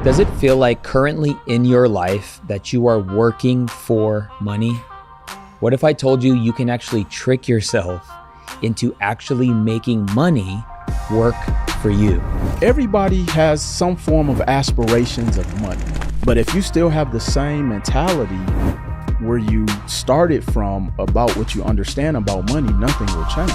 Does it feel like currently in your life that you are working for money? What if I told you you can actually trick yourself into actually making money work for you? Everybody has some form of aspirations of money, but if you still have the same mentality where you started from about what you understand about money, nothing will change.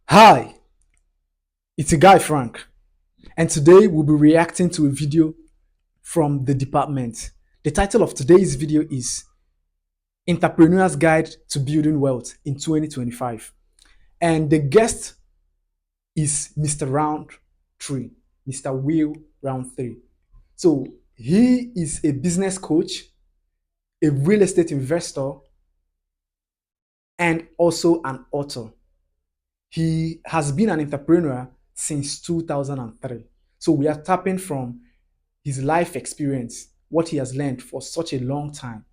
Hi, it's a guy Frank, and today we'll be reacting to a video from the department. The title of today's video is Entrepreneur's Guide to Building Wealth in 2025. And the guest is Mr. Roundtree, Mr. Will Roundtree. So he is a business coach, a real estate investor, and also an author. He has been an entrepreneur since 2003. So we are tapping from his life experience, what he has learned for such a long time.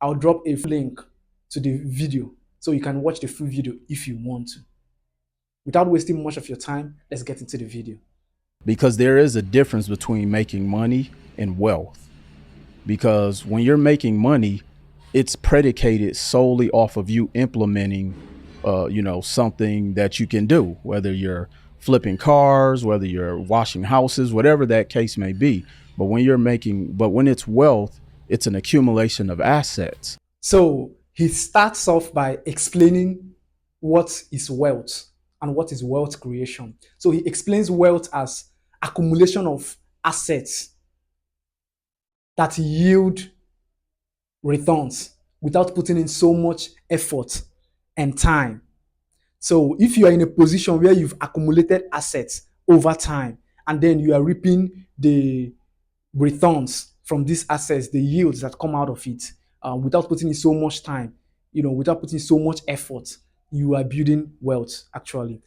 I'll drop a link to the video so you can watch the full video if you want to. Without wasting much of your time, let's get into the video. Because there is a difference between making money and wealth. Because when you're making money, it's predicated solely off of you implementing something that you can do, whether you're flipping cars, whether you're washing houses, whatever that case may be. But when it's wealth, it's an accumulation of assets. So he starts off by explaining what is wealth and what is wealth creation. So he explains wealth as accumulation of assets that yield returns without putting in so much effort and time. So if you are in a position where you've accumulated assets over time and then you are reaping the returns from these assets, the yields that come out of it, without putting in so much time, without putting so much effort, you are building wealth actually,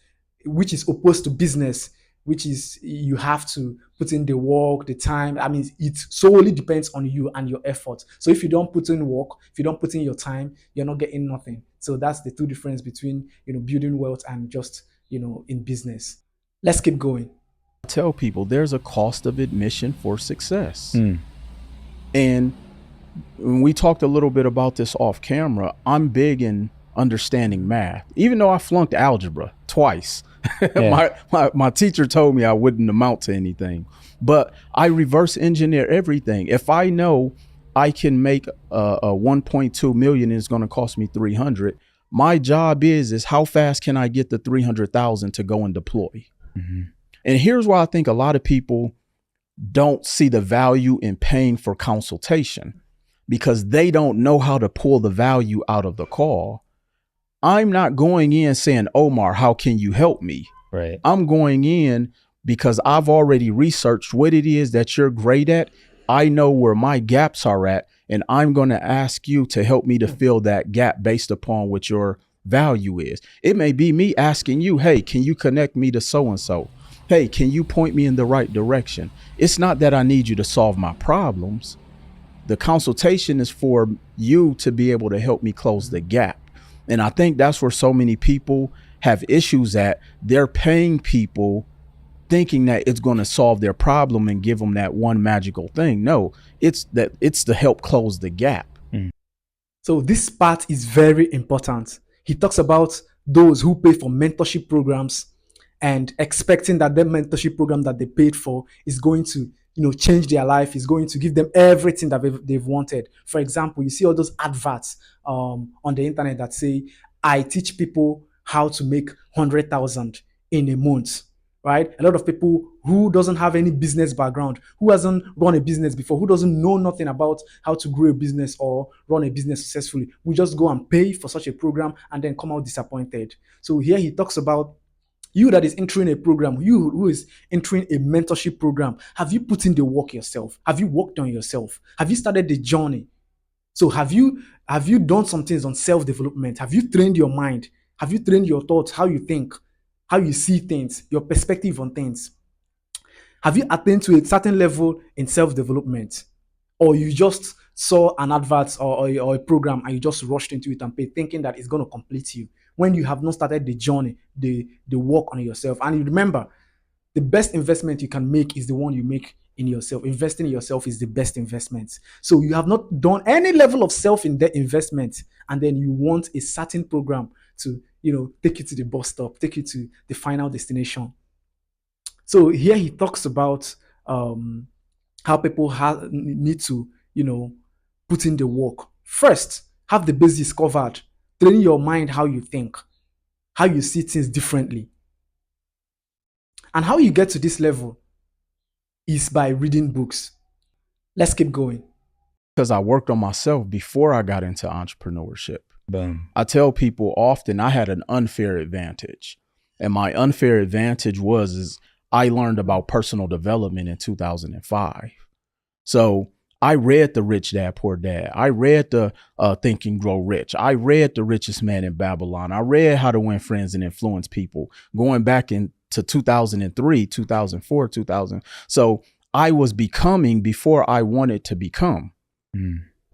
which is opposed to business, which is you have to put in the work, the time. I mean, it solely depends on you and your effort. So if you don't put in work, if you don't put in your time, you're not getting nothing. So that's the two difference between, building wealth and just, in business. Let's keep going. I tell people there's a cost of admission for success. And when we talked a little bit about this off camera, I'm big in understanding math, even though I flunked algebra twice. Yeah. my teacher told me I wouldn't amount to anything, but I reverse engineer everything. If I know I can make a 1.2 million and it's going to cost me 300, my job is how fast can I get the 300,000 to go and deploy? And here's why I think a lot of people don't see the value in paying for consultation, because they don't know how to pull the value out of the call. I'm not going in saying, Omar, how can you help me? Right. I'm going in because I've already researched what it is that you're great at. I know where my gaps are at, and I'm going to ask you to help me to fill that gap based upon what your value is. It may be me asking you, hey, can you connect me to so-and-so? Hey, can you point me in the right direction? It's not that I need you to solve my problems. The consultation is for you to be able to help me close the gap. And I think that's where so many people have issues at. They're paying people thinking that it's going to solve their problem and give them that one magical thing. No, it's to help close the gap. So this part is very important. He talks about those who pay for mentorship programs and expecting that the mentorship program that they paid for is going to change their life, is going to give them everything that they've wanted. For example, you see all those adverts on the internet that say, I teach people how to make 100,000 in a month, right? A lot of people who doesn't have any business background, who hasn't run a business before, who doesn't know nothing about how to grow a business or run a business successfully, we just go and pay for such a program and then come out disappointed. So here he talks about you that is entering a program, you who is entering a mentorship program. Have you put in the work yourself? Have you worked on yourself? Have you started the journey? So have you done some things on self-development? Have you trained your mind? Have you trained your thoughts, how you think, how you see things, your perspective on things? Have you attained to a certain level in self-development? Or you just saw an advert or a program and you just rushed into it and paid, thinking that it's going to complete you, when you have not started the journey, the work on yourself. And you remember, the best investment you can make is the one you make in yourself. Investing in yourself is the best investment. So you have not done any level of investment, and then you want a certain program to, take you to the bus stop, take you to the final destination. So here he talks about how people need to, put in the work. First, have the basics covered. Train your mind how you think, how you see things differently. And how you get to this level is by reading books. Let's keep going. Because I worked on myself before I got into entrepreneurship. Boom. I tell people often I had an unfair advantage. And my unfair advantage is I learned about personal development in 2005. So I read The Rich Dad, Poor Dad. I read the Think and Grow Rich. I read The Richest Man in Babylon. I read How to Win Friends and Influence People going back into 2003, 2004, 2000. So I was becoming before I wanted to become.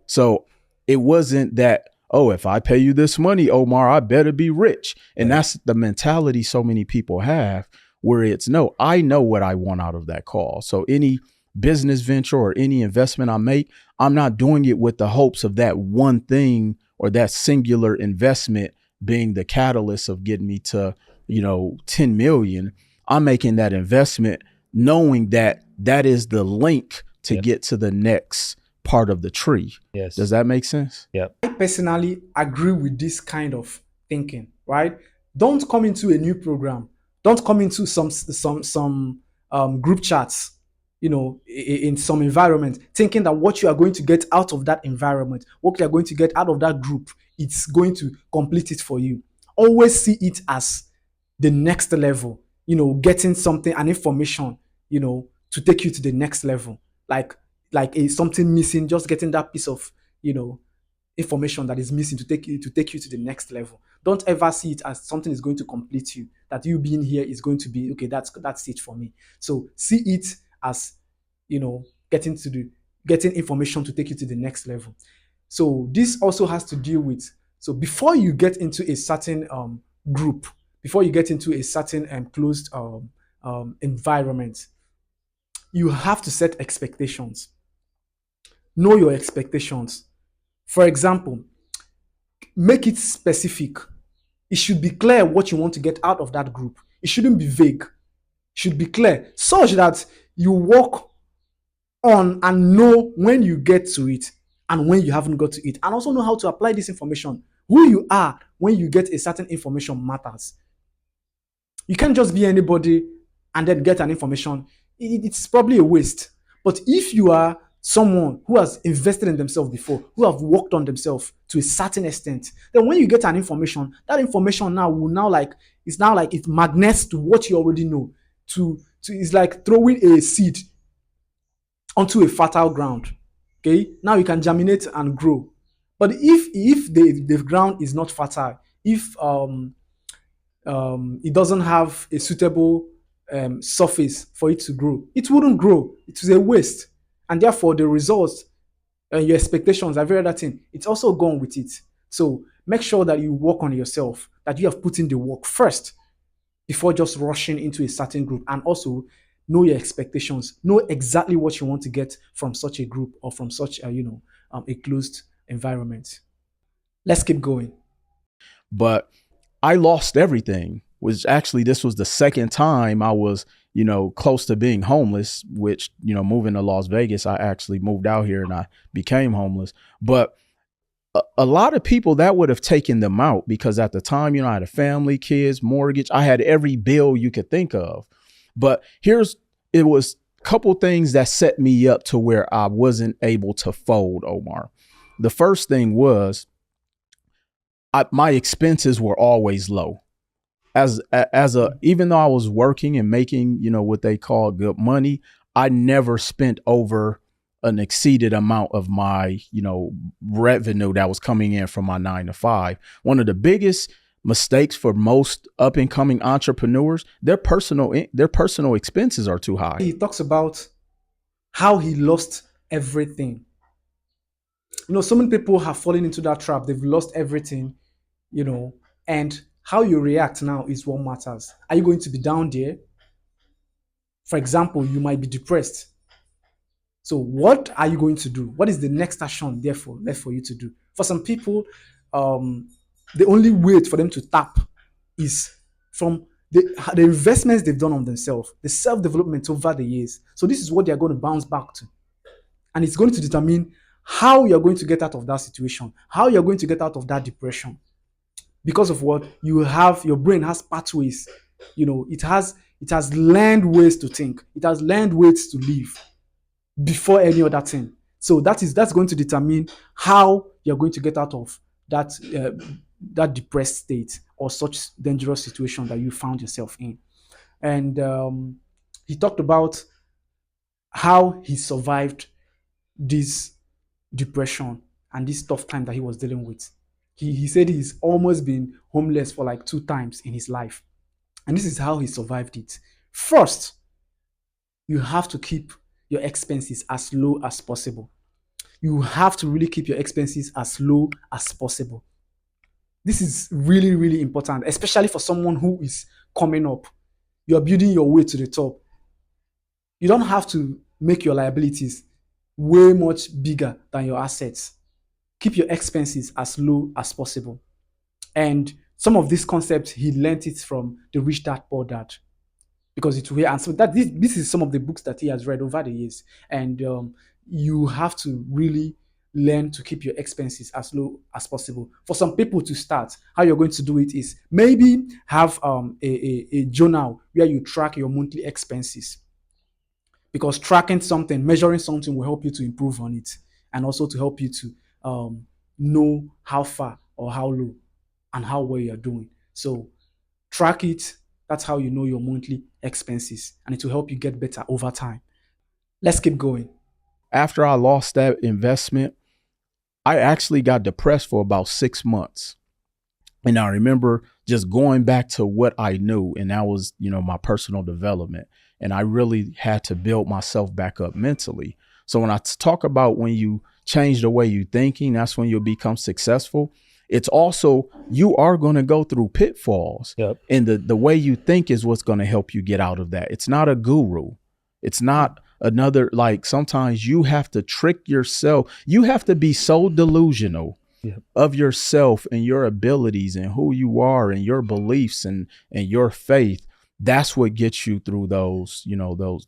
So it wasn't that, oh, if I pay you this money, Omar, I better be rich. And that's the mentality so many people have, where it's, no, I know what I want out of that call. So any business venture or any investment I make, I'm not doing it with the hopes of that one thing or that singular investment being the catalyst of getting me to, 10 million. I'm making that investment knowing that that is the link to get to the next part of the tree. Yes. Does that make sense? Yep. I personally agree with this kind of thinking, right? Don't come into a new program. Don't come into some group chats, in some environment, thinking that what you are going to get out of that environment, what you are going to get out of that group, it's going to complete it for you. Always see it as the next level, getting something, an information, to take you to the next level. Like something missing, just getting that piece of, information that is missing to take you to the next level. Don't ever see it as something is going to complete you, that you being here is going to be, okay, that's it for me. So see it as, getting information to take you to the next level. So this also has to deal with, so before you get into a certain group, before you get into a certain closed environment, you have to set expectations. Know your expectations. For example, make it specific. It should be clear what you want to get out of that group. It shouldn't be vague. It should be clear, such that you work on and know when you get to it and when you haven't got to it, and also know how to apply this information. Who you are when you get a certain information matters. You can't just be anybody and then get an information. It's probably a waste. But if you are someone who has invested in themselves before, who have worked on themselves to a certain extent, then when you get an information, that information it's like it magnets to what you already know. It's like throwing a seed onto a fertile ground. Okay, now you can germinate and grow. But if the ground is not fertile, if it doesn't have a suitable surface for it to grow, it wouldn't grow. It is a waste, and therefore the results and your expectations, every other thing, it's also gone with it. So make sure that you work on yourself, that you have put in the work first before just rushing into a certain group, and also know your expectations. Know exactly what you want to get from such a group or from such a closed environment. Let's keep going. But I lost everything. This was the second time I was, close to being homeless, which, moving to Las Vegas, I actually moved out here and I became homeless. But a lot of people, that would have taken them out, because at the time, I had a family, kids, mortgage. I had every bill you could think of. But it was a couple things that set me up to where I wasn't able to fold, Omar. The first thing was my expenses were always low. Even though I was working and making, what they call good money, I never spent over an exceeded amount of my, revenue that was coming in from my 9 to 5. One of the biggest mistakes for most up and coming entrepreneurs, their personal expenses are too high. He talks about how he lost everything. So many people have fallen into that trap. They've lost everything, and how you react now is what matters. Are you going to be down there? For example, you might be depressed. So what are you going to do? What is the next action therefore left for you to do? For some people, the only way for them to tap is from the investments they've done on themselves, the self-development over the years. So this is what they're going to bounce back to. And it's going to determine how you're going to get out of that situation, how you're going to get out of that depression. Because of what you have, your brain has pathways. It has learned ways to think. It has learned ways to live before any other thing. So that's going to determine how you're going to get out of that depressed state or such dangerous situation that you found yourself in. And he talked about how he survived this depression and this tough time that he was dealing with. He said he's almost been homeless for like 2 times in his life. And this is how he survived it. First, you have to keep your expenses as low as possible. You have to really keep your expenses as low as possible. This is really, really important, especially for someone who is coming up. You're building your way to the top. You don't have to make your liabilities way much bigger than your assets. Keep your expenses as low as possible. And some of these concepts, he learned it from the Rich Dad Poor Dad, because it's weird. And so that this is some of the books that he has read over the years. And you have to really learn to keep your expenses as low as possible. For some people to start, how you're going to do it is maybe have a journal where you track your monthly expenses, because tracking something, measuring something will help you to improve on it, and also to help you to know how far or how low and how well you're doing. So track it. That's how you know your monthly expenses, and it will help you get better over time. Let's keep going. After I lost that investment, I actually got depressed for about 6 months. And I remember just going back to what I knew, and that was, my personal development. And I really had to build myself back up mentally. So when I talk about when you change the way you're thinking, that's when you'll become successful. It's also, you are going to go through pitfalls. Yep. And the way you think is what's going to help you get out of that. It's not a guru. It's not another, like, sometimes you have to trick yourself. You have to be so delusional of yourself and your abilities and who you are and your beliefs and your faith. That's what gets you through those,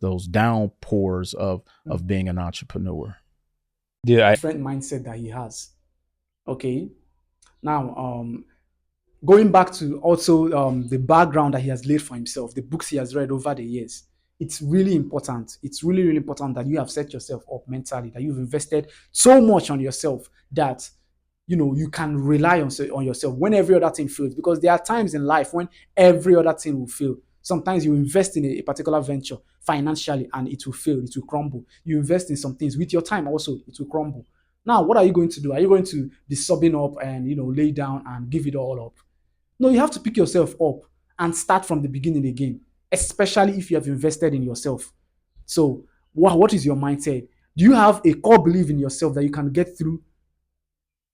those downpours of being an entrepreneur. Different mindset that he has. Okay. Now, going back to also the background that he has laid for himself, the books he has read over the years, it's really important. It's really, really important that you have set yourself up mentally, that you've invested so much on yourself that, you can rely on yourself when every other thing fails. Because there are times in life when every other thing will fail. Sometimes you invest in a particular venture financially and it will fail, it will crumble. You invest in some things with your time also, it will crumble. Now, what are you going to do? Are you going to be subbing up and, lay down and give it all up? No, you have to pick yourself up and start from the beginning again, especially if you have invested in yourself. So what is your mindset? Do you have a core belief in yourself that you can get through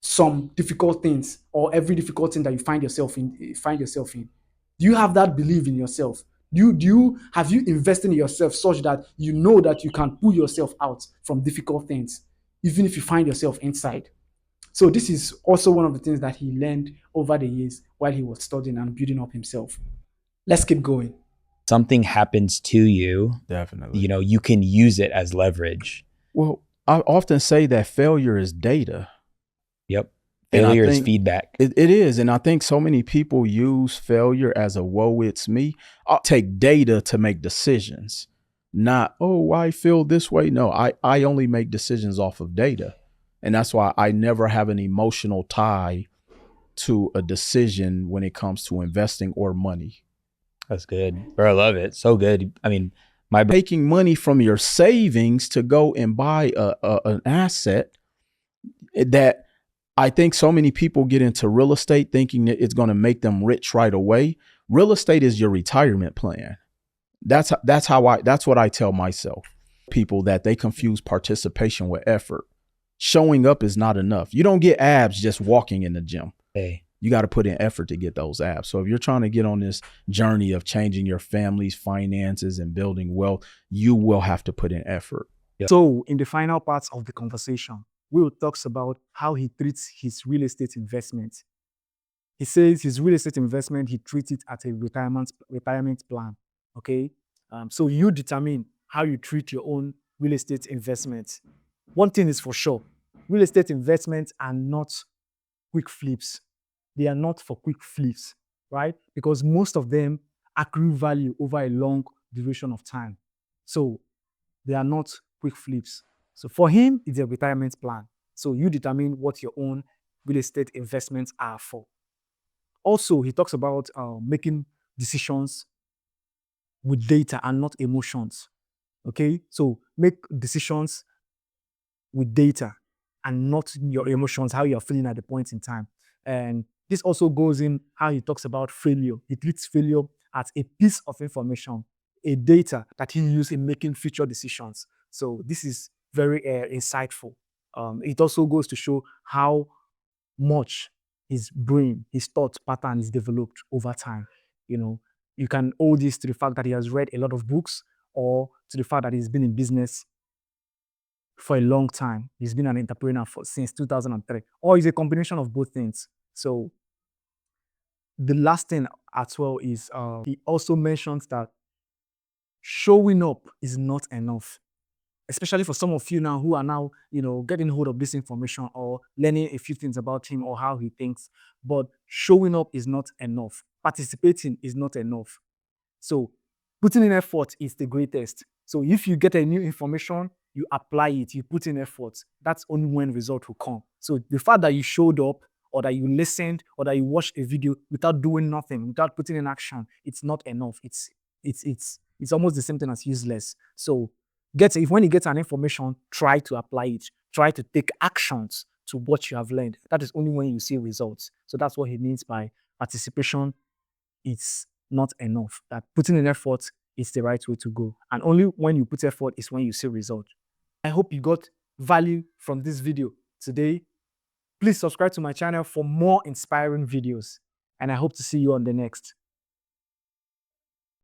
some difficult things or every difficult thing that you find yourself in? Do you have that belief in yourself? Have you invested in yourself such that you know that you can pull yourself out from difficult things, even if you find yourself inside? So this is also one of the things that he learned over the years while he was studying and building up himself. Let's keep going. Something happens to you, Definitely. You can use it as leverage. Well, I often say that failure is data. Yep. And Failure I is think feedback. It is. And I think so many people use failure as a woe, it's me. I'll take data to make decisions, not, oh, I feel this way. No, I only make decisions off of data. And that's why I never have an emotional tie to a decision when it comes to investing or money. That's good. Bro, I love it. So good. I mean, taking money from your savings to go and buy an asset that I think so many people get into real estate thinking that it's going to make them rich right away. Real estate is your retirement plan. That's what I tell myself. People that they confuse participation with effort. Showing up is not enough. You don't get abs just walking in the gym. Hey. You got to put in effort to get those abs. So if you're trying to get on this journey of changing your family's finances and building wealth, you will have to put in effort. So in the final parts of the conversation, Will talks about how he treats his real estate investment. He says his real estate investment, he treats it as a retirement plan. Okay. So you determine how you treat your own real estate investments. One thing is for sure, real estate investments are not quick flips. They are not for quick flips, right? Because most of them accrue value over a long duration of time. So they are not quick flips. So for him, it's a retirement plan. So you determine what your own real estate investments are for. Also, he talks about making decisions with data and not emotions. Okay, so make decisions with data and not your emotions, how you're feeling at the point in time. And this also goes in how he talks about failure. He treats failure as a piece of information, a data that he uses in making future decisions. So this is very insightful. It also goes to show how much his brain, his thought pattern is developed over time. You know, you can owe this to the fact that he has read a lot of books or to the fact that he's been in business for a long time. He's been an entrepreneur since 2003, or is a combination of both things. So the last thing as well is he also mentions that showing up is not enough, especially for some of you now who are now, getting hold of this information or learning a few things about him or how he thinks. But showing up is not enough. Participating is not enough. So putting in effort is the greatest. So if you get a new information, you apply it, you put in effort. That's only when result will come. So the fact that you showed up or that you listened or that you watched a video without doing nothing, without putting in action, it's not enough. It's almost the same thing as useless. So when you get an information, try to apply it. Try to take actions to what you have learned. That is only when you see results. So that's what he means by participation. It's not enough. That putting in effort is the right way to go. And only when you put effort is when you see result. I hope you got value from this video today. Please subscribe to my channel for more inspiring videos. And I hope to see you on the next.